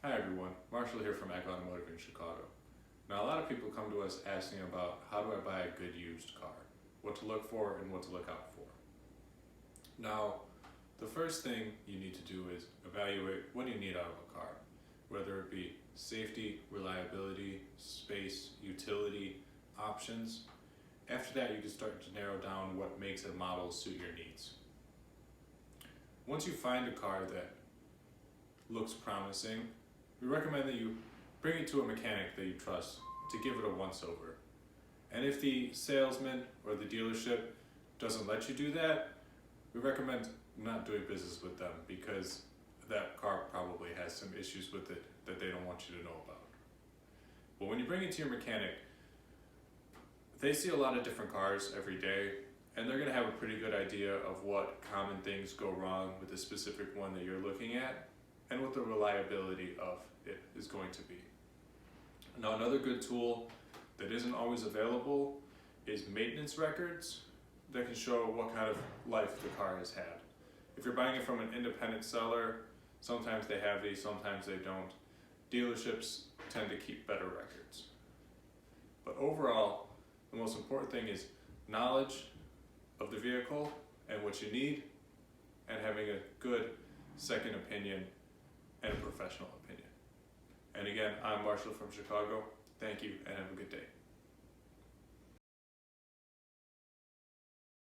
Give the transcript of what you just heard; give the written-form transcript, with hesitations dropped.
Hi everyone, Marshall here from Eck Automotive in Chicago. Now a lot of people come to us asking about how do I buy a good used car, what to look for and what to look out for. Now the first thing you need to do is evaluate what you need out of a car, whether it be safety, reliability, space, utility, options. After that you can start to narrow down what makes a model suit your needs. Once you find a car that looks promising, we recommend that you bring it to a mechanic that you trust to give it a once-over. And if the salesman or the dealership doesn't let you do that, we recommend not doing business with them because that car probably has some issues with it that they don't want you to know about. But when you bring it to your mechanic, they see a lot of different cars every day, and they're going to have a pretty good idea of what common things go wrong with the specific one that you're looking at and what the reliability of it is going to be. Now another good tool that isn't always available is maintenance records that can show what kind of life the car has had. If you're buying it from an independent seller, sometimes they have these, sometimes they don't. Dealerships tend to keep better records. But overall, the most important thing is knowledge of the vehicle and what you need, and having a good second opinion and a professional opinion. And again, I'm Marshall from Chicago. Thank you and have a good day.